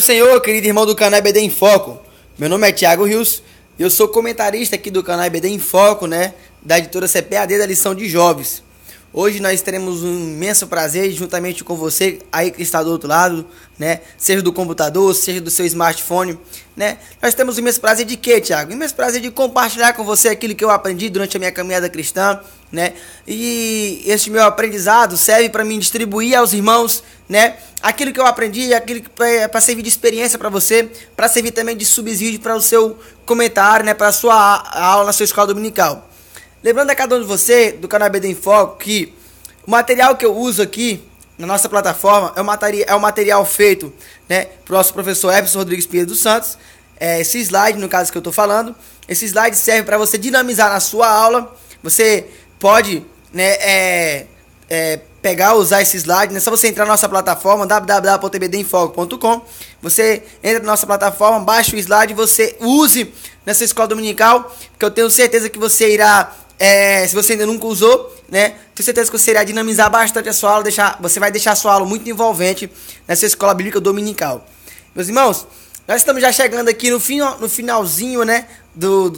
Senhor, querido irmão do canal EBD em Foco. Meu nome é Thiago Rios, eu sou comentarista aqui do canal EBD em Foco, da editora CPAD da lição de jovens. Hoje nós teremos um imenso prazer, juntamente com você aí que está do outro lado, seja do computador, seja do seu smartphone, Nós temos o imenso prazer de quê, Thiago? O imenso prazer de compartilhar com você aquilo que eu aprendi durante a minha caminhada cristã, E este meu aprendizado serve para mim distribuir aos irmãos, aquilo que eu aprendi, aquilo que para servir de experiência para você, para servir também de subsídio para o seu comentário, para a sua aula na sua escola dominical. Lembrando a cada um de você, do canal EBD em Foco, que o material que eu uso aqui na nossa plataforma é um material feito para o nosso professor Epson Rodrigues Pinheiro dos Santos. Esse slide, no caso que eu estou falando, esse slide serve para você dinamizar na sua aula. Você pode usar esse slide, é só você entrar na nossa plataforma www.ebdemfoco.com. Você entra na nossa plataforma, baixa o slide e você use nessa escola dominical, porque eu tenho certeza que você irá, se você ainda nunca usou, tenho certeza que você irá dinamizar bastante a sua aula, você vai deixar a sua aula muito envolvente nessa escola bíblica dominical. Meus irmãos, nós estamos já chegando aqui no finalzinho, do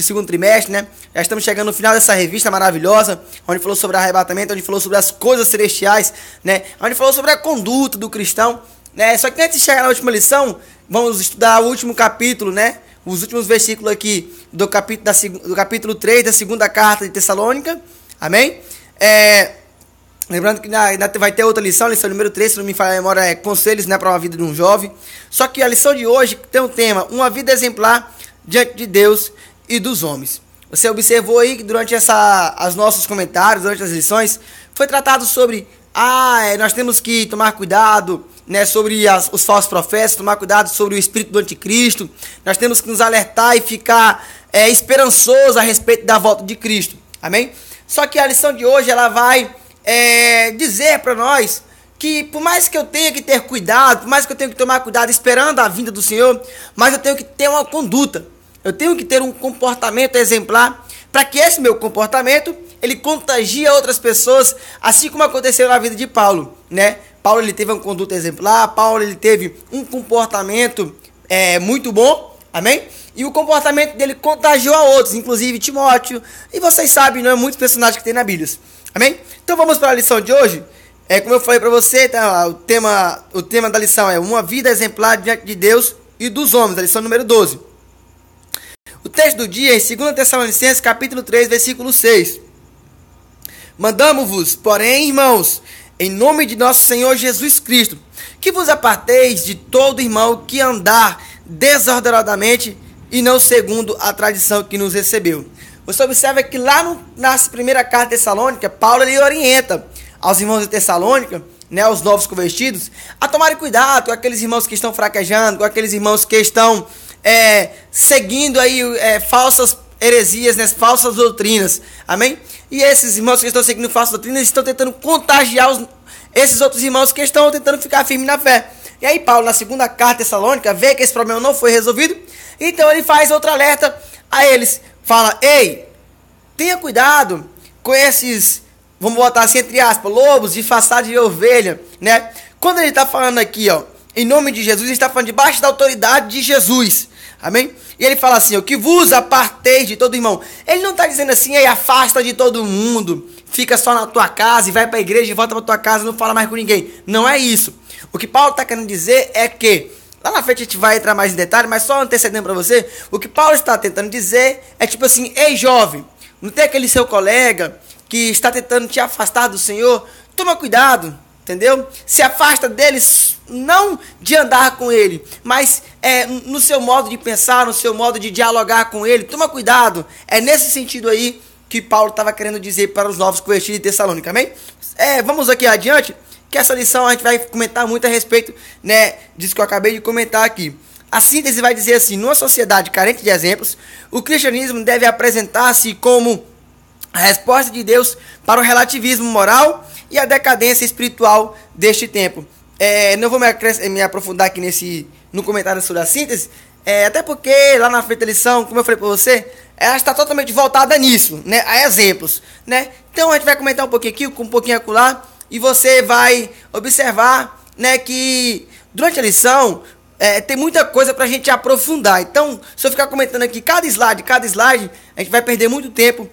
segundo trimestre, Já estamos chegando no final dessa revista maravilhosa, onde falou sobre arrebatamento, onde falou sobre as coisas celestiais, Onde falou sobre a conduta do cristão, Só que antes de chegar na última lição, vamos estudar o último capítulo, Os últimos versículos aqui do capítulo 3 da segunda carta de Tessalônica, amém? Lembrando que ainda vai ter outra lição, lição número 3, se não me falha a memória, é conselhos para uma vida de um jovem. Só que a lição de hoje tem um tema, uma vida exemplar diante de Deus e dos homens. Você observou aí que durante os nossos comentários, durante as lições, foi tratado sobre, nós temos que tomar cuidado, sobre os falsos profetas, tomar cuidado sobre o espírito do anticristo, nós temos que nos alertar e ficar esperançoso a respeito da volta de Cristo, amém? Só que a lição de hoje, ela vai dizer para nós que por mais que eu tenha que ter cuidado, por mais que eu tenha que tomar cuidado esperando a vinda do Senhor, mas eu tenho que ter uma conduta, eu tenho que ter um comportamento exemplar, para que esse meu comportamento, ele contagie outras pessoas, assim como aconteceu na vida de Paulo, Paulo, ele teve uma conduta exemplar, Paulo, ele teve um comportamento muito bom, amém? E o comportamento dele contagiou a outros, inclusive Timóteo, e vocês sabem, muitos personagens que tem na Bíblia, amém? Então vamos para a lição de hoje. Como eu falei para você, o tema da lição é uma vida exemplar diante de Deus e dos homens, a lição número 12. O texto do dia é em 2 Tessalonicenses, capítulo 3, versículo 6. Mandamo-vos, porém, irmãos, em nome de nosso Senhor Jesus Cristo, que vos aparteis de todo irmão que andar desordenadamente e não segundo a tradição que nos recebeu. Você observa que lá na primeira carta de Tessalônica, Paulo ele orienta aos irmãos de Tessalônica, aos novos convertidos, a tomarem cuidado com aqueles irmãos que estão fraquejando, com aqueles irmãos que estão seguindo aí falsas heresias, falsas doutrinas, amém? E esses irmãos que estão seguindo falsas doutrinas estão tentando contagiar esses outros irmãos que estão tentando ficar firmes na fé. E aí Paulo, na segunda carta de Tessalônica, vê que esse problema não foi resolvido, então ele faz outro alerta a eles, fala, ei, tenha cuidado com esses, vamos botar assim entre aspas, lobos disfarçados de ovelha, Quando ele está falando aqui, em nome de Jesus, ele está falando debaixo da autoridade de Jesus, amém? E ele fala assim, que vos aparteis de todo irmão. Ele não está dizendo assim, afasta de todo mundo, fica só na tua casa e vai para a igreja e volta para tua casa e não fala mais com ninguém. Não é isso. O que Paulo está querendo dizer é que, lá na frente a gente vai entrar mais em detalhe, mas só antecedendo para você, o que Paulo está tentando dizer é tipo assim, ei jovem, não tem aquele seu colega que está tentando te afastar do Senhor? Toma cuidado, entendeu? Se afasta deles, não de andar com ele, mas no seu modo de pensar, no seu modo de dialogar com ele. Toma cuidado. É nesse sentido aí que Paulo estava querendo dizer para os novos convertidos de Tessalônica, amém? Vamos aqui adiante, que essa lição a gente vai comentar muito a respeito, disso que eu acabei de comentar aqui. A síntese vai dizer assim, numa sociedade carente de exemplos, o cristianismo deve apresentar-se como a resposta de Deus para o relativismo moral e a decadência espiritual deste tempo. Não vou me aprofundar aqui no comentário sobre a síntese, até porque lá na frente da lição, como eu falei para você, ela está totalmente voltada nisso, a exemplos, Então a gente vai comentar um pouquinho aqui, um pouquinho acolá, e você vai observar, que durante a lição tem muita coisa pra gente aprofundar. Então, se eu ficar comentando aqui cada slide, a gente vai perder muito tempo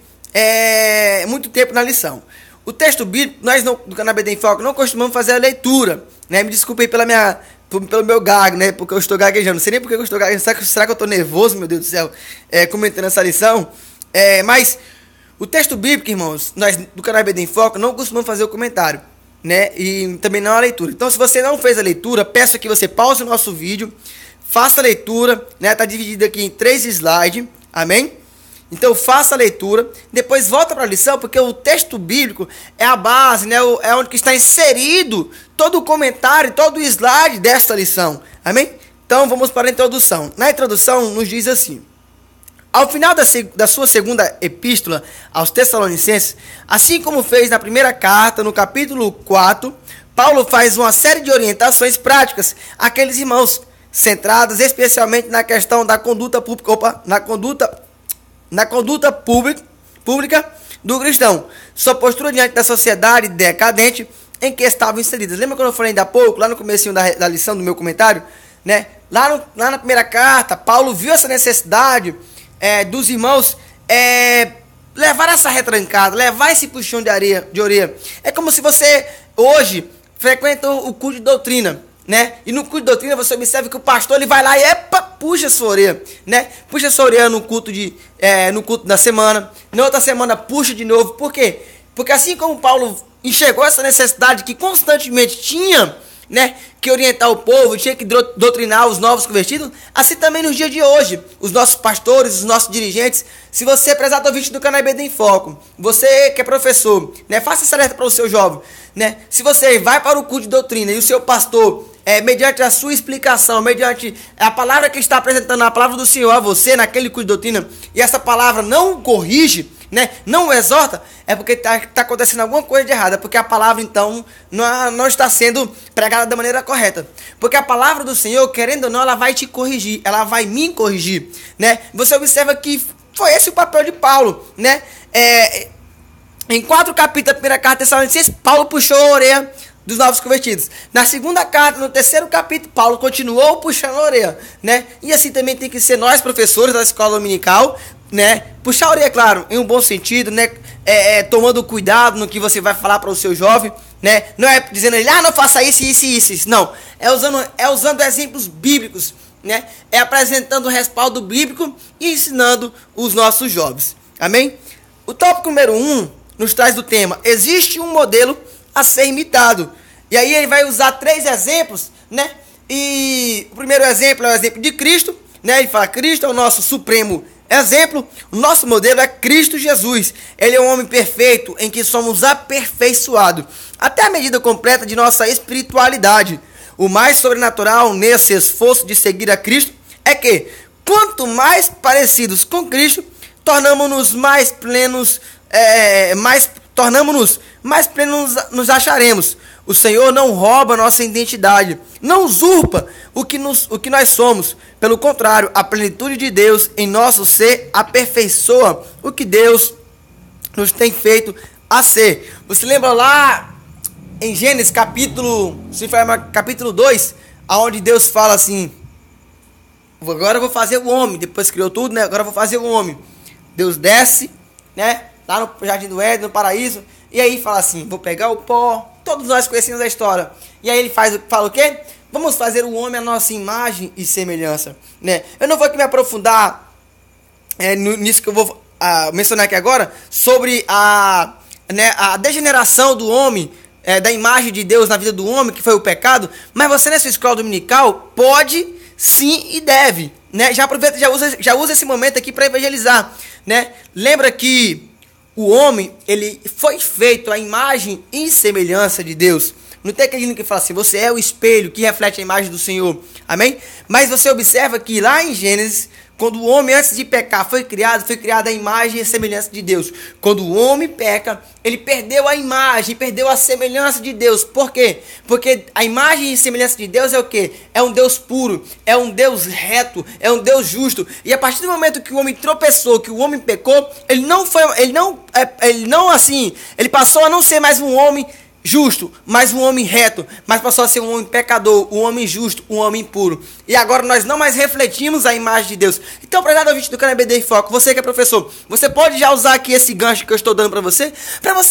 na lição. O texto bíblico, nós do canal BD em Foco não costumamos fazer a leitura, né? Me desculpe aí pelo meu gago, né? Porque eu estou gaguejando. Não sei nem porque eu estou gaguejando. Será que eu estou nervoso, meu Deus do céu, comentando essa lição? Mas o texto bíblico, irmãos, nós do canal BD em Foco não costumamos fazer o comentário, né? E também não a leitura. Então, se você não fez a leitura, peço que você pause o nosso vídeo, faça a leitura, né? Tá dividido aqui em 3 slides, amém? Então faça a leitura, depois volta para a lição, porque o texto bíblico é a base, né? É onde que está inserido todo o comentário, todo o slide desta lição, amém? Então vamos para a introdução. Na introdução nos diz assim: ao final da sua segunda epístola aos Tessalonicenses, assim como fez na primeira carta, no capítulo 4, Paulo faz uma série de orientações práticas àqueles irmãos, centradas especialmente na questão da conduta pública, na conduta pública do cristão, sua postura diante da sociedade decadente em que estavam inseridas. Lembra quando eu falei ainda há pouco, lá no comecinho da lição do meu comentário, né? Lá na primeira carta, Paulo viu essa necessidade dos irmãos levar essa retrancada, levar esse puxão de orelha. É como se você hoje frequenta o culto de doutrina, né? E no culto de doutrina você observa que o pastor ele vai lá e puxa sua orelha, né? Puxa sua orelha no culto da semana, na outra semana puxa de novo. Por quê? Porque assim como Paulo enxergou essa necessidade que constantemente tinha, né, que orientar o povo, tinha que doutrinar os novos convertidos, assim também nos dias de hoje, os nossos pastores, os nossos dirigentes. Se você é prezado ouvinte do canal BD em Foco, você que é professor, né, faça essa alerta para o seu jovem, né? Se você vai para o culto de doutrina e o seu pastor, mediante a sua explicação, mediante a palavra que está apresentando, a palavra do Senhor a você naquele culto de doutrina, e essa palavra não o corrige, né, não o exorta, é porque está acontecendo alguma coisa de errada, porque a palavra então não está sendo pregada da maneira correta. Porque a palavra do Senhor, querendo ou não, ela vai te corrigir, ela vai me corrigir, né? Você observa que foi esse o papel de Paulo, né? Em 4 capítulos da primeira carta de Tessalonicenses, Paulo puxou a orelha dos novos convertidos. Na segunda carta, no 3º capítulo, Paulo continuou puxando a orelha, né? E assim também tem que ser nós, professores da escola dominical, né? Puxar a orelha, claro, em um bom sentido, né? Tomando cuidado no que você vai falar para o seu jovem, né? Não é dizendo ele, não faça isso. Não. É usando exemplos bíblicos, né? É apresentando o respaldo bíblico e ensinando os nossos jovens. Amém? O tópico número 1 nos traz do tema: existe um modelo a ser imitado. E aí ele vai usar 3 exemplos, né? E o primeiro exemplo é o exemplo de Cristo, né? Ele fala: Cristo é o nosso supremo exemplo. O nosso modelo é Cristo Jesus. Ele é um homem perfeito em que somos aperfeiçoados até a medida completa de nossa espiritualidade. O mais sobrenatural nesse esforço de seguir a Cristo é que, quanto mais parecidos com Cristo, tornamos-nos mais plenos nos acharemos. O Senhor não rouba nossa identidade, não usurpa o que nós somos. Pelo contrário, a plenitude de Deus em nosso ser aperfeiçoa o que Deus nos tem feito a ser. Você lembra lá em Gênesis capítulo 2, aonde Deus fala assim: agora eu vou fazer o homem. Depois criou tudo, né? Agora eu vou fazer o homem. Deus desce, né? Lá no Jardim do Éden, no paraíso. E aí fala assim: vou pegar o pó. Todos nós conhecemos a história. E aí ele fala o quê? Vamos fazer o homem à nossa imagem e semelhança, né? Eu não vou aqui me aprofundar nisso que eu vou mencionar aqui agora, sobre a degeneração do homem, da imagem de Deus na vida do homem, que foi o pecado. Mas você nessa escola dominical pode, sim e deve, né? Já aproveita, já usa esse momento aqui para evangelizar, né? Lembra que o homem, ele foi feito à imagem e semelhança de Deus. Não tem aquele que fala assim: você é o espelho que reflete a imagem do Senhor. Amém? Mas você observa que lá em Gênesis, quando o homem antes de pecar foi criado a imagem e a semelhança de Deus. Quando o homem peca, ele perdeu a imagem, perdeu a semelhança de Deus. Por quê? Porque a imagem e semelhança de Deus é o quê? É um Deus puro, é um Deus reto, é um Deus justo. E a partir do momento que o homem tropeçou, que o homem pecou, ele passou a não ser mais um homem justo, mas um homem reto, mas passou a ser um homem pecador, um homem justo, um homem impuro. E agora nós não mais refletimos a imagem de Deus. Então, para nada ouvinte do canal EBD em Foco, você que é professor, você pode já usar aqui esse gancho que eu estou dando para você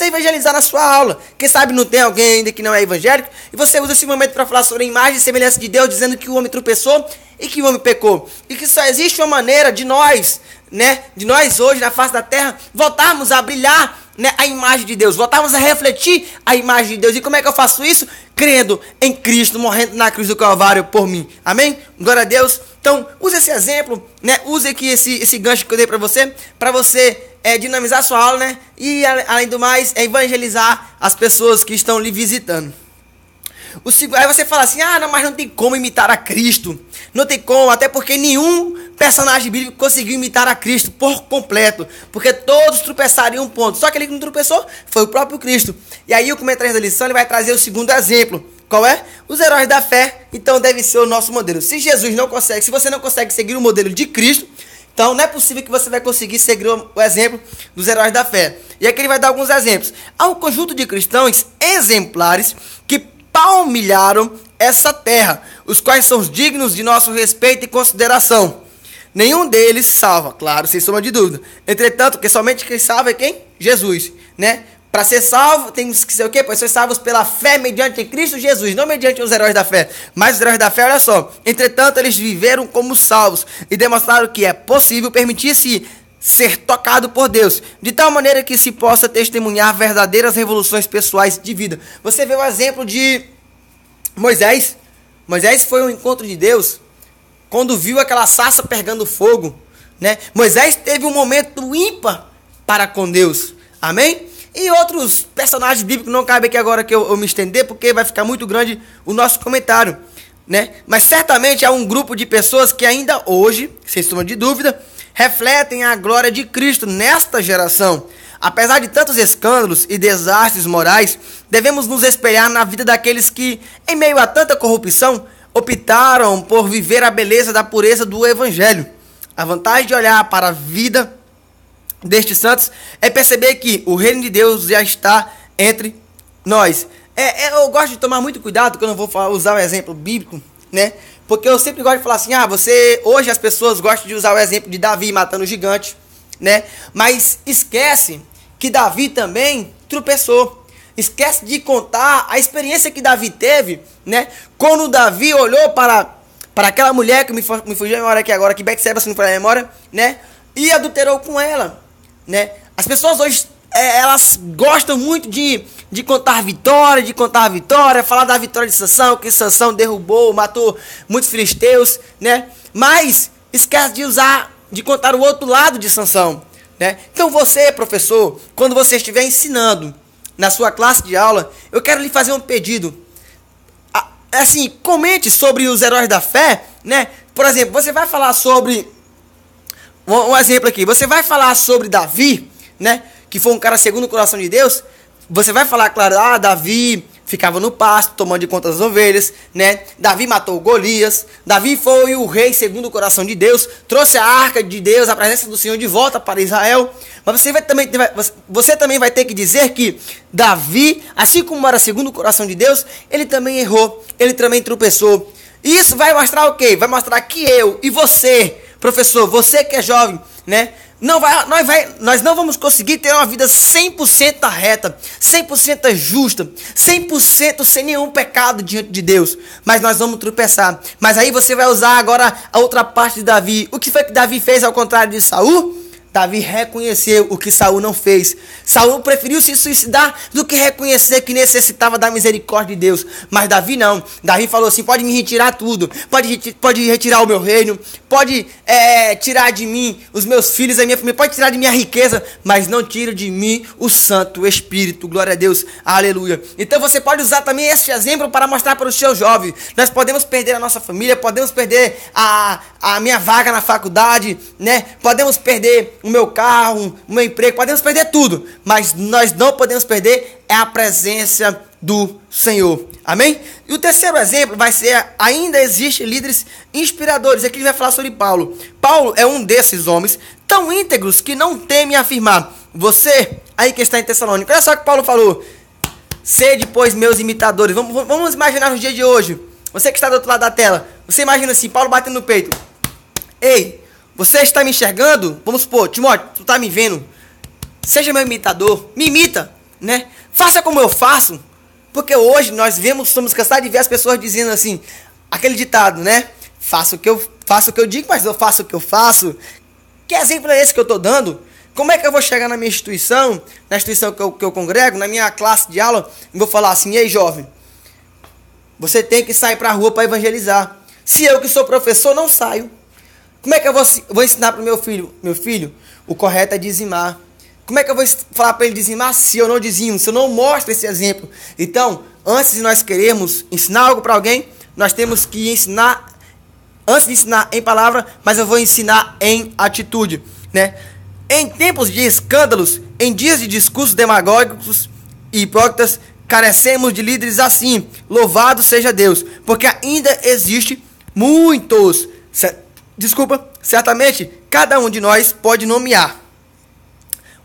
evangelizar na sua aula. Quem sabe não tem alguém ainda que não é evangélico, e você usa esse momento para falar sobre a imagem e semelhança de Deus, dizendo que o homem tropeçou e que o homem pecou. E que só existe uma maneira de nós, de nós hoje na face da terra, voltarmos a brilhar, a imagem de Deus, voltarmos a refletir a imagem de Deus. E como é que eu faço isso? Crendo em Cristo, morrendo na cruz do Calvário por mim. Amém? Glória a Deus. Então, use esse exemplo, use aqui esse gancho que eu dei para você dinamizar a sua aula, e além do mais, evangelizar as pessoas que estão lhe visitando. Aí você fala assim, não, mas não tem como imitar a Cristo. Não tem como, até porque nenhum personagem bíblico conseguiu imitar a Cristo por completo. Porque todos tropeçaram em um ponto. Só aquele que não tropeçou foi o próprio Cristo. E aí o comentário da lição ele vai trazer o segundo exemplo. Qual é? Os heróis da fé, então deve ser o nosso modelo. Se você não consegue seguir o modelo de Cristo, então não é possível que você vai conseguir seguir o exemplo dos heróis da fé. E aqui ele vai dar alguns exemplos. Há um conjunto de cristãos exemplares que palmilharam essa terra, os quais são dignos de nosso respeito e consideração. Nenhum deles salva, claro, sem sombra de dúvida. Entretanto, que somente quem salva é quem? Jesus, Para ser salvo, temos que ser o quê? Pois ser salvos pela fé mediante Cristo Jesus, não mediante os heróis da fé. Mas os heróis da fé, olha só. Entretanto, eles viveram como salvos e demonstraram que é possível permitir-se ser tocado por Deus, de tal maneira que se possa testemunhar verdadeiras revoluções pessoais de vida. Você vê o exemplo de Moisés. Moisés foi ao encontro de Deus quando viu aquela sarça pegando fogo, Moisés teve um momento ímpar para com Deus. Amém? E outros personagens bíblicos, não cabe aqui agora que eu me estender, porque vai ficar muito grande o nosso comentário, Mas certamente há um grupo de pessoas que ainda hoje, sem sombra de dúvida, refletem a glória de Cristo nesta geração. Apesar de tantos escândalos e desastres morais, devemos nos espelhar na vida daqueles que, em meio a tanta corrupção, optaram por viver a beleza da pureza do Evangelho. A vantagem de olhar para a vida destes santos é perceber que o reino de Deus já está entre nós. Eu gosto de tomar muito cuidado quando eu vou usar o exemplo bíblico, Porque eu sempre gosto de falar assim, hoje as pessoas gostam de usar o exemplo de Davi matando o gigante, Mas esquece que Davi também tropeçou. Esquece de contar a experiência que Davi teve, Quando Davi olhou para aquela mulher que me fugiu a memória aqui agora, que Betseba, se não for a memória, E adulterou com ela, As pessoas hoje, elas gostam muito de contar vitória, falar da vitória de Sansão, que Sansão derrubou, matou muitos filisteus, Mas esquece de contar o outro lado de Sansão, Então você, professor, quando você estiver ensinando na sua classe de aula, eu quero lhe fazer um pedido. Assim, comente sobre os heróis da fé, Por exemplo, você vai falar sobre um exemplo aqui, você vai falar sobre Davi, que foi um cara segundo o coração de Deus. Você vai falar, claro, Davi ficava no pasto, tomando de conta das ovelhas, Davi matou Golias, Davi foi o rei segundo o coração de Deus, trouxe a arca de Deus, a presença do Senhor de volta para Israel. Mas você também vai ter que dizer que Davi, assim como era segundo o coração de Deus, ele também errou, ele também tropeçou. E isso vai mostrar o quê? Vai mostrar que eu e você, professor, você que é jovem, nós não vamos conseguir ter uma vida 100% reta, 100% justa, 100% sem nenhum pecado diante de Deus. Mas nós vamos tropeçar. Mas aí você vai usar agora a outra parte de Davi. O que foi que Davi fez ao contrário de Saul? Davi reconheceu o que Saul não fez. Saul preferiu se suicidar do que reconhecer que necessitava da misericórdia de Deus. Mas Davi não. Davi falou assim, pode me retirar tudo. Pode retirar o meu reino. Pode tirar de mim os meus filhos, a minha família. Pode tirar de mim a riqueza. Mas não tira de mim o Santo Espírito. Glória a Deus. Aleluia. Então você pode usar também esse exemplo para mostrar para os seus jovens. Nós podemos perder a nossa família. Podemos perder a minha vaga na faculdade. Podemos perder o meu carro, o meu emprego, podemos perder tudo, mas nós não podemos perder a presença do Senhor. Amém? E o terceiro exemplo vai ser, ainda existem líderes inspiradores. Aqui ele vai falar sobre Paulo. Paulo é um desses homens tão íntegros que não teme afirmar. Você, aí que está em Tessalônica, olha só o que Paulo falou. Sede, pois, meus imitadores. Vamos imaginar nos dias de hoje. Você que está do outro lado da tela. Você imagina assim, Paulo batendo no peito. Ei, você está me enxergando? Vamos supor, Timóteo, tu está me vendo. Seja meu imitador. Me imita, né? Faça como eu faço. Porque hoje nós estamos cansados de ver as pessoas dizendo assim, aquele ditado, né? Faço o que eu digo, mas eu faço o que eu faço. Que exemplo é esse que eu estou dando? Como é que eu vou chegar na minha instituição, na instituição que eu congrego, na minha classe de aula, e vou falar assim, ei jovem, você tem que sair para a rua para evangelizar. Se eu que sou professor não saio, como é que eu vou ensinar para o meu filho, o correto é dizimar. Como é que eu vou falar para ele dizimar se eu não dizimo, se eu não mostro esse exemplo? Então, antes de nós queremos ensinar algo para alguém, nós temos que ensinar, antes de ensinar em palavra, mas eu vou ensinar em atitude, né? Em tempos de escândalos, em dias de discursos demagógicos e hipócritas, carecemos de líderes assim. Louvado seja Deus, porque ainda existe muitos. Certamente cada um de nós pode nomear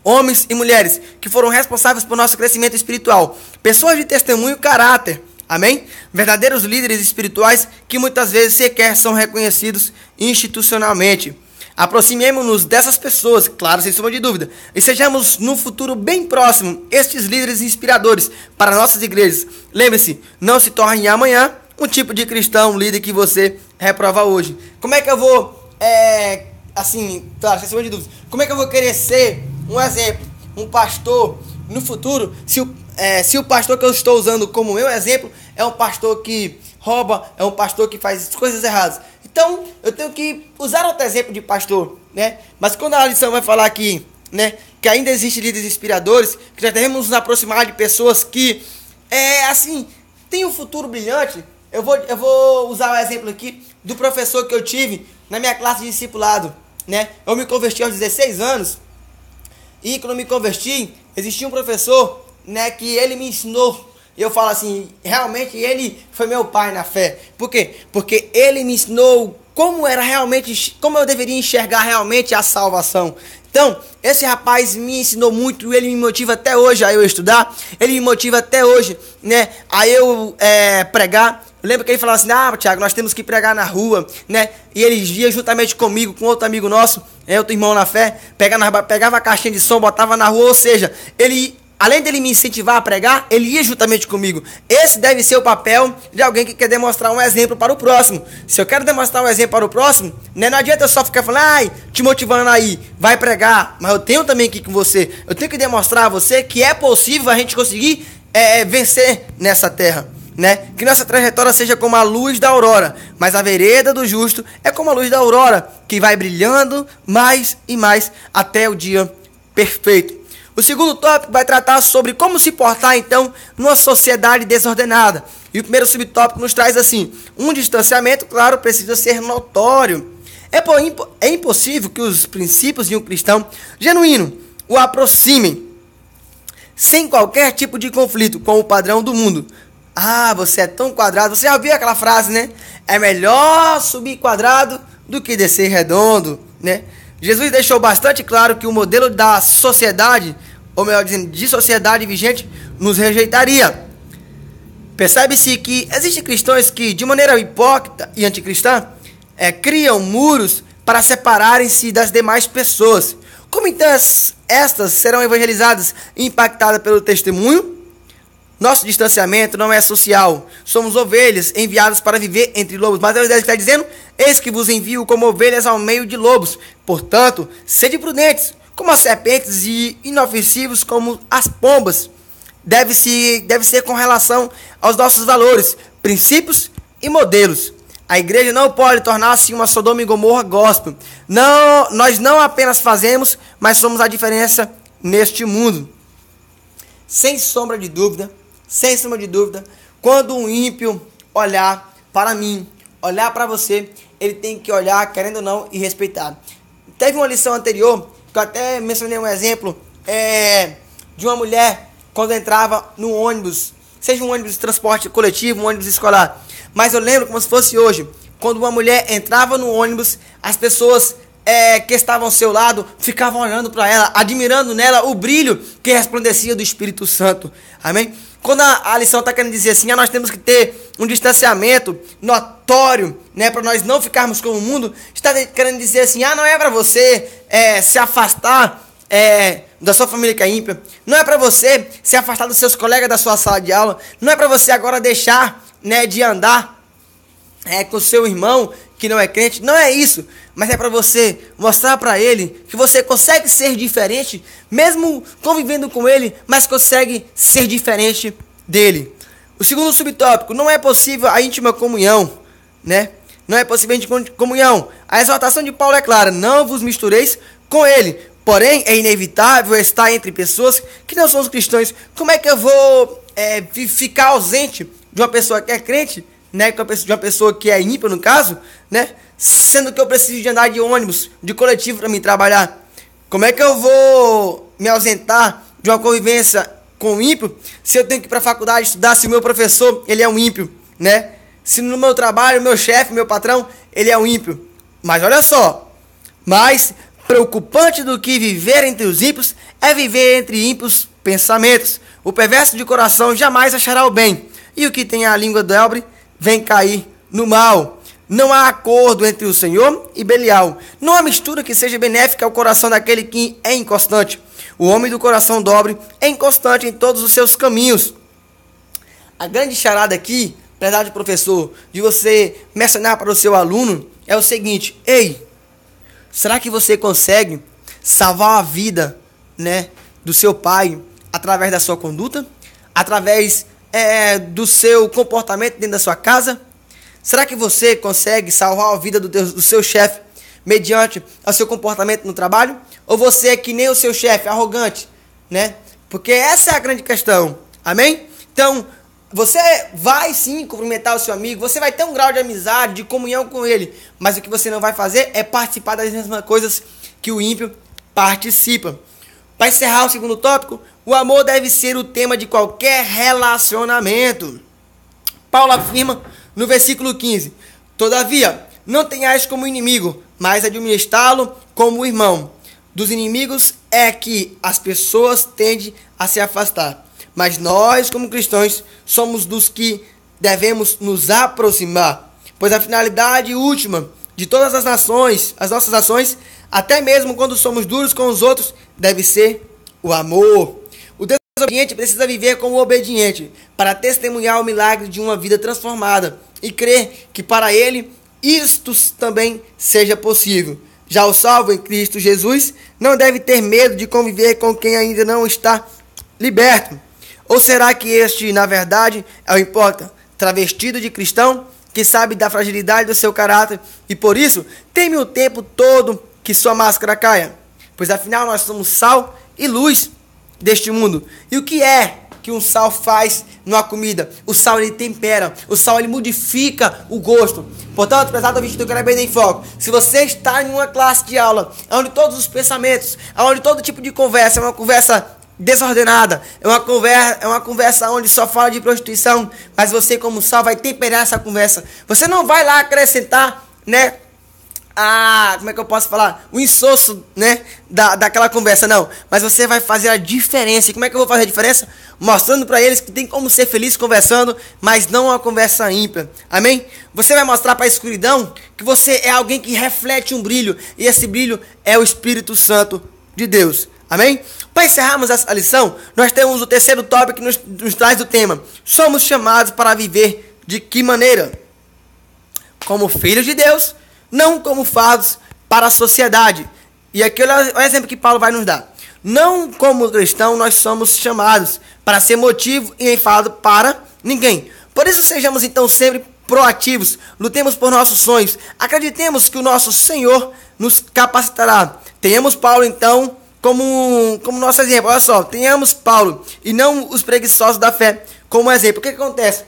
homens e mulheres que foram responsáveis por nosso crescimento espiritual, pessoas de testemunho e caráter, amém? Verdadeiros líderes espirituais que muitas vezes sequer são reconhecidos institucionalmente. Aproximemo-nos dessas pessoas, claro, sem sombra de dúvida, e sejamos no futuro bem próximo estes líderes inspiradores para nossas igrejas. Lembre-se, não se torne amanhã um tipo de cristão líder que você reprova hoje. Como é que eu vou, claro, sem sombra de dúvida, como é que eu vou querer ser um exemplo, um pastor no futuro, se o pastor que eu estou usando como meu exemplo é um pastor que rouba, é um pastor que faz coisas erradas? Então, eu tenho que usar outro exemplo de pastor, né? Mas quando a lição vai falar aqui, né, que ainda existem líderes inspiradores, que nós devemos nos aproximar de pessoas que, têm um futuro brilhante, eu vou usar o exemplo aqui do professor que eu tive na minha classe de discipulado, né? Eu me converti aos 16 anos, e quando eu me converti, existia um professor, né, que ele me ensinou. Eu falo assim, realmente ele foi meu pai na fé. Por quê? Porque ele me ensinou como eu deveria enxergar realmente a salvação. Então, esse rapaz me ensinou muito, ele me motiva até hoje a eu estudar, ele me motiva até hoje, né, a eu pregar. Eu lembro que ele falava assim, Thiago, nós temos que pregar na rua, né, e ele ia juntamente comigo, com outro amigo nosso, outro irmão na fé, pegava a caixinha de som, botava na rua, ou seja, além dele me incentivar a pregar, ele ia juntamente comigo. Esse deve ser o papel de alguém que quer demonstrar um exemplo para o próximo. Se eu quero demonstrar um exemplo para o próximo, né, não adianta eu só ficar falando, te motivando aí, vai pregar. Mas eu tenho também aqui com você. Eu tenho que demonstrar a você que é possível a gente conseguir vencer nessa terra, né? Que nossa trajetória seja como a luz da aurora, mas a vereda do justo é como a luz da aurora, que vai brilhando mais e mais até o dia perfeito. O segundo tópico vai tratar sobre como se portar, então, numa sociedade desordenada. E o primeiro subtópico nos traz assim, um distanciamento, claro, precisa ser notório. É impossível que os princípios de um cristão genuíno o aproximem sem qualquer tipo de conflito com o padrão do mundo. Você é tão quadrado. Você já ouviu aquela frase, né? É melhor subir quadrado do que descer redondo, né? Jesus deixou bastante claro que o modelo da sociedade, ou melhor dizendo, de sociedade vigente, nos rejeitaria. Percebe-se que existem cristãos que, de maneira hipócrita e anticristã, criam muros para separarem-se das demais pessoas. Como então estas serão evangelizadas e impactadas pelo testemunho? Nosso distanciamento não é social. Somos ovelhas enviadas para viver entre lobos. Mas Deus está dizendo, eis que vos envio como ovelhas ao meio de lobos. Portanto, sede prudentes, como as serpentes, e inofensivos como as pombas. Deve ser com relação aos nossos valores, princípios e modelos. A igreja não pode tornar-se uma Sodoma e Gomorra gospel. Não, nós não apenas fazemos, mas somos a diferença neste mundo. Sem sombra de dúvida, quando um ímpio olhar para mim, olhar para você, ele tem que olhar, querendo ou não, e respeitar. Teve uma lição anterior, que eu até mencionei um exemplo, de uma mulher, quando entrava no ônibus, seja um ônibus de transporte coletivo, um ônibus escolar. Mas eu lembro como se fosse hoje, quando uma mulher entrava no ônibus, as pessoas que estavam ao seu lado ficavam olhando para ela, admirando nela o brilho que resplandecia do Espírito Santo. Amém? quando a lição está querendo dizer assim, nós temos que ter um distanciamento notório, né, para nós não ficarmos como o mundo, está querendo dizer assim, não é para você se afastar da sua família que é ímpia, não é para você se afastar dos seus colegas da sua sala de aula, não é para você agora deixar, né, de andar com seu irmão que não é crente, não é isso, mas é para você mostrar para ele que você consegue ser diferente, mesmo convivendo com ele, mas consegue ser diferente dele. O segundo subtópico, não é possível a íntima comunhão, né? Não é possível a íntima comunhão. A exortação de Paulo é clara, não vos mistureis com ele. Porém, é inevitável estar entre pessoas que não são os cristãos. Como é que eu vou ficar ausente de uma pessoa que é crente, né, de uma pessoa que é ímpia, no caso, né, sendo que eu preciso de andar de ônibus, de coletivo para me trabalhar? Como é que eu vou me ausentar de uma convivência com o ímpio se eu tenho que ir para a faculdade estudar, se o meu professor, ele é um ímpio, né? Se no meu trabalho, meu chefe, meu patrão, ele é um ímpio. Mas olha só, mais preocupante do que viver entre os ímpios é viver entre ímpios pensamentos. O perverso de coração jamais achará o bem, e o que tem a língua dobre vem cair no mal. Não há acordo entre o Senhor e Belial. Não há mistura que seja benéfica ao coração daquele que é inconstante. O homem do coração dobre é inconstante em todos os seus caminhos. A grande charada aqui, verdade, professor, de você mencionar para o seu aluno é o seguinte: ei, será que você consegue salvar a vida, né, do seu pai através da sua conduta? Através do seu comportamento dentro da sua casa? Será que você consegue salvar a vida do seu chefe mediante o seu comportamento no trabalho? Ou você é que nem o seu chefe, arrogante, né? Porque essa é a grande questão, amém? Então, você vai sim cumprimentar o seu amigo, você vai ter um grau de amizade, de comunhão com ele, mas o que você não vai fazer é participar das mesmas coisas que o ímpio participa. Para encerrar o segundo tópico, o amor deve ser o tema de qualquer relacionamento. Paulo afirma no versículo 15: todavia, não tenhais como inimigo, mas administrá-lo como irmão. Dos inimigos é que as pessoas tendem a se afastar, mas nós, como cristãos, somos dos que devemos nos aproximar, pois a finalidade última de todas as nações, as nossas ações, até mesmo quando somos duros com os outros, deve ser o amor. O desobediente precisa viver como obediente para testemunhar o milagre de uma vida transformada e crer que para ele isto também seja possível. Já o salvo em Cristo Jesus não deve ter medo de conviver com quem ainda não está liberto. Ou será que este, na verdade, é o hipócrita travestido de cristão que sabe da fragilidade do seu caráter e por isso teme o tempo todo que sua máscara caia? Pois afinal nós somos sal e luz deste mundo. E o que é que um sal faz numa comida? O sal, ele tempera, o sal, ele modifica o gosto. Portanto, prezado ouvinte do Canal Bem em Foco, se você está em uma classe de aula onde todos os pensamentos, onde todo tipo de conversa é uma conversa desordenada, é uma conversa onde só fala de prostituição, mas você como sal vai temperar essa conversa. Você não vai lá acrescentar, né, como é que eu posso falar? O insosso, né, daquela conversa, não. Mas você vai fazer a diferença. E como é que eu vou fazer a diferença? Mostrando para eles que tem como ser feliz conversando, mas não uma conversa ímpia. Amém? Você vai mostrar para a escuridão que você é alguém que reflete um brilho. E esse brilho é o Espírito Santo de Deus. Amém? Para encerrarmos essa lição, nós temos o terceiro tópico que nos traz o tema: somos chamados para viver de que maneira? Como filhos de Deus, não como fardos para a sociedade. E aqui é o exemplo que Paulo vai nos dar. Não como cristão, nós somos chamados para ser motivo e enfado para ninguém. Por isso sejamos então sempre proativos, lutemos por nossos sonhos, acreditemos que o nosso Senhor nos capacitará. Tenhamos Paulo então como nosso exemplo. Olha só, tenhamos Paulo e não os preguiçosos da fé como exemplo. O que acontece?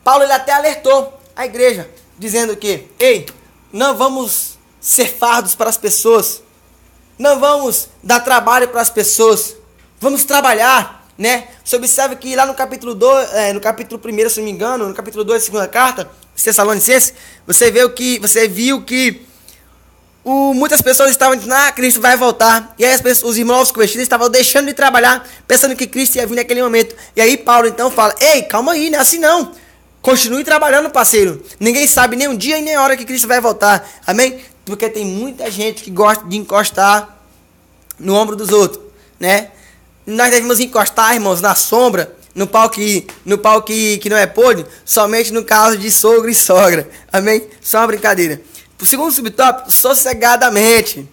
Paulo, ele até alertou a igreja, dizendo que, ei, não vamos ser fardos para as pessoas, não vamos dar trabalho para as pessoas, vamos trabalhar, né? Você observa que lá no capítulo 2, no capítulo 1, se não me engano, no capítulo 2 da segunda carta, Tessalonicenses, você viu que muitas pessoas estavam dizendo, Cristo vai voltar. E aí os irmãos convertidos estavam deixando de trabalhar, pensando que Cristo ia vir naquele momento. E aí Paulo então fala, ei, calma aí, não é assim não. Continue trabalhando, parceiro. Ninguém sabe nem o dia e nem a hora que Cristo vai voltar. Amém? Porque tem muita gente que gosta de encostar no ombro dos outros, né? Nós devemos encostar, irmãos, na sombra, no pau que não é podre, somente no caso de sogro e sogra. Amém? Só uma brincadeira. O segundo subtópico, sossegadamente.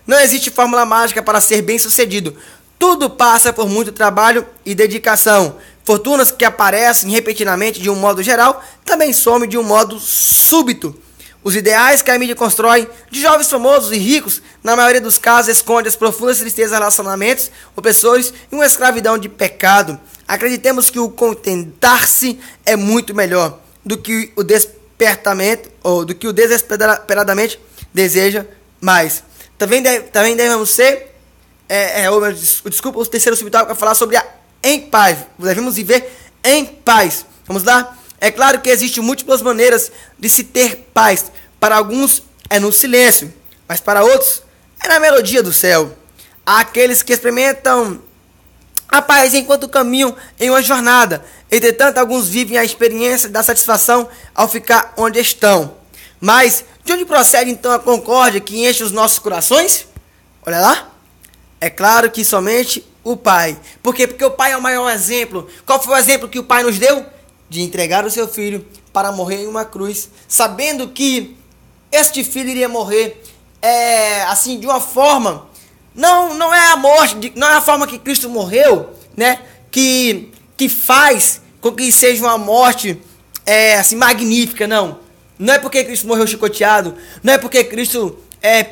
Não existe fórmula mágica para ser bem sucedido. Tudo passa por muito trabalho e dedicação. Fortunas que aparecem repentinamente de um modo geral, também somem de um modo súbito. Os ideais que a mídia constrói de jovens famosos e ricos, na maioria dos casos, esconde as profundas tristezas de relacionamentos opressores e uma escravidão de pecado. Acreditemos que o contentar-se é muito melhor do que o despertamento, ou do que o desesperadamente deseja mais. Também devemos ser, o terceiro subtópico vai falar sobre a em paz. Devemos viver em paz. Vamos lá? É claro que existem múltiplas maneiras de se ter paz. Para alguns é no silêncio, mas para outros é na melodia do céu. Há aqueles que experimentam a paz enquanto caminham em uma jornada. Entretanto, alguns vivem a experiência da satisfação ao ficar onde estão. Mas de onde procede então a concórdia que enche os nossos corações? Olha lá. É claro que somente o Pai. Por quê? Porque o Pai é o maior exemplo. Qual foi o exemplo que o Pai nos deu? De entregar o seu filho para morrer em uma cruz, sabendo que este filho iria morrer assim, de uma forma, não é a morte, não é a forma que Cristo morreu, né? Que faz com que seja uma morte assim, magnífica, não. Não é porque Cristo morreu chicoteado, não é porque Cristo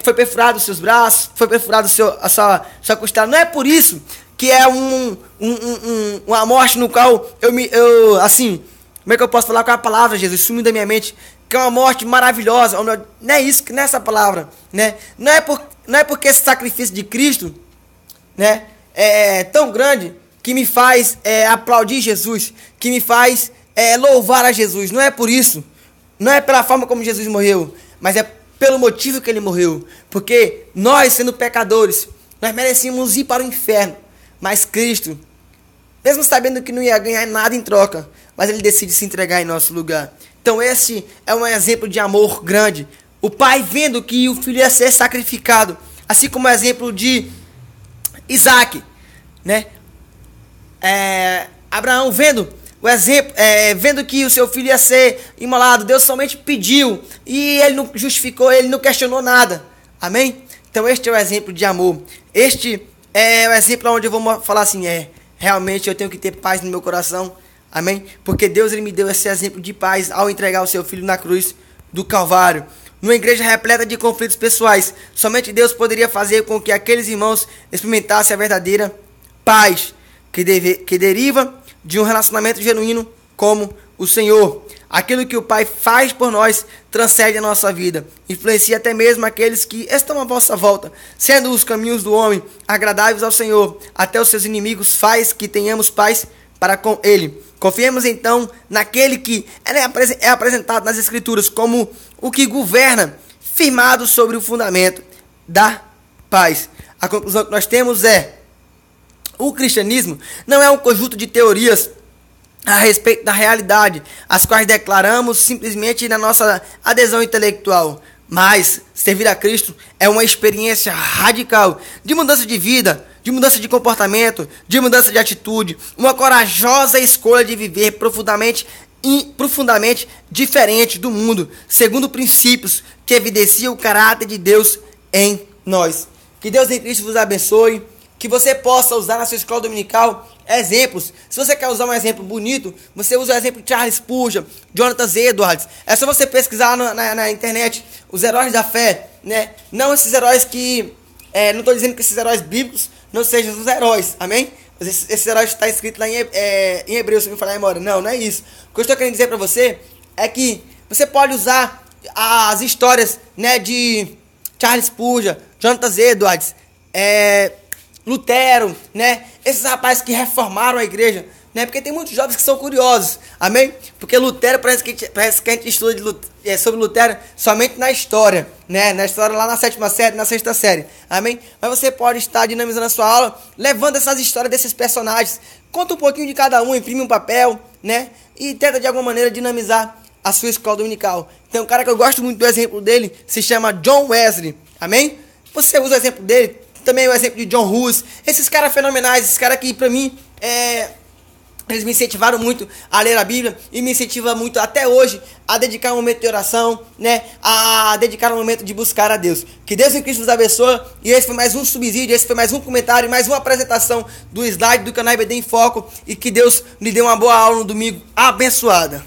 foi perfurado os seus braços, foi perfurado a sua costela. Não é por isso que é uma morte no qual eu assim, como é que eu posso falar com a palavra, Jesus? Sumiu da minha mente. Que é uma morte maravilhosa. Não é isso, não é essa palavra, né? Não é porque esse sacrifício de Cristo, né, é tão grande que me faz aplaudir Jesus, que me faz louvar a Jesus. Não é por isso. Não é pela forma como Jesus morreu, mas é pelo motivo que ele morreu. Porque nós, sendo pecadores, nós merecíamos ir para o inferno. Mas Cristo, mesmo sabendo que não ia ganhar nada em troca, mas ele decide se entregar em nosso lugar. Então esse é um exemplo de amor grande. O pai vendo que o filho ia ser sacrificado, assim como o exemplo de Isaac, né? Abraão vendo o exemplo, vendo que o seu filho ia ser imolado, Deus somente pediu e ele não justificou, ele não questionou nada. Amém? Então este é o exemplo de amor. Este é o exemplo onde eu vou falar assim, realmente eu tenho que ter paz no meu coração. Amém? Porque Deus ele me deu esse exemplo de paz ao entregar o seu filho na cruz do Calvário. Numa igreja repleta de conflitos pessoais, somente Deus poderia fazer com que aqueles irmãos experimentassem a verdadeira paz que deriva de um relacionamento genuíno como o Senhor. Aquilo que o Pai faz por nós transcende a nossa vida, influencia até mesmo aqueles que estão à vossa volta, sendo os caminhos do homem agradáveis ao Senhor, até os seus inimigos faz que tenhamos paz para com Ele. Confiemos então naquele que é apresentado nas Escrituras como o que governa, firmado sobre o fundamento da paz. A conclusão que nós temos o cristianismo não é um conjunto de teorias a respeito da realidade, as quais declaramos simplesmente na nossa adesão intelectual. Mas servir a Cristo é uma experiência radical de mudança de vida, de mudança de comportamento, de mudança de atitude, uma corajosa escolha de viver profundamente diferente do mundo, segundo princípios que evidenciam o caráter de Deus em nós. Que Deus em Cristo vos abençoe, que você possa usar na sua escola dominical exemplos. Se você quer usar um exemplo bonito, você usa o exemplo de Charles Spurgeon, Jonathan Edwards. É só você pesquisar na internet os heróis da fé, né? Não esses heróis que... não estou dizendo que esses heróis bíblicos não sejam os heróis, amém? Esses heróis está escrito lá em Hebreus, se me falar a memória. Não é isso. O que eu estou querendo dizer para você é que você pode usar as histórias, né, de Charles Spurgeon, Jonathan Edwards, Lutero, né? Esses rapazes que reformaram a igreja, né? Porque tem muitos jovens que são curiosos, amém? Porque Lutero, parece que a gente estuda sobre Lutero somente na história, né? Na história lá na 7ª série, na 6ª série, amém? Mas você pode estar dinamizando a sua aula, levando essas histórias desses personagens, conta um pouquinho de cada um, imprime um papel, né? E tenta de alguma maneira dinamizar a sua escola dominical. Tem um cara que eu gosto muito do exemplo dele, se chama John Wesley, amém? Você usa o exemplo dele, também o exemplo de John Hus, esses caras fenomenais, esses caras que pra mim, eles me incentivaram muito a ler a Bíblia e me incentivam muito até hoje a dedicar um momento de oração, né? A dedicar um momento de buscar a Deus. Que Deus em Cristo nos abençoe. E esse foi mais um subsídio, esse foi mais um comentário, mais uma apresentação do slide do canal IBD em Foco. E que Deus lhe dê uma boa aula no domingo abençoada.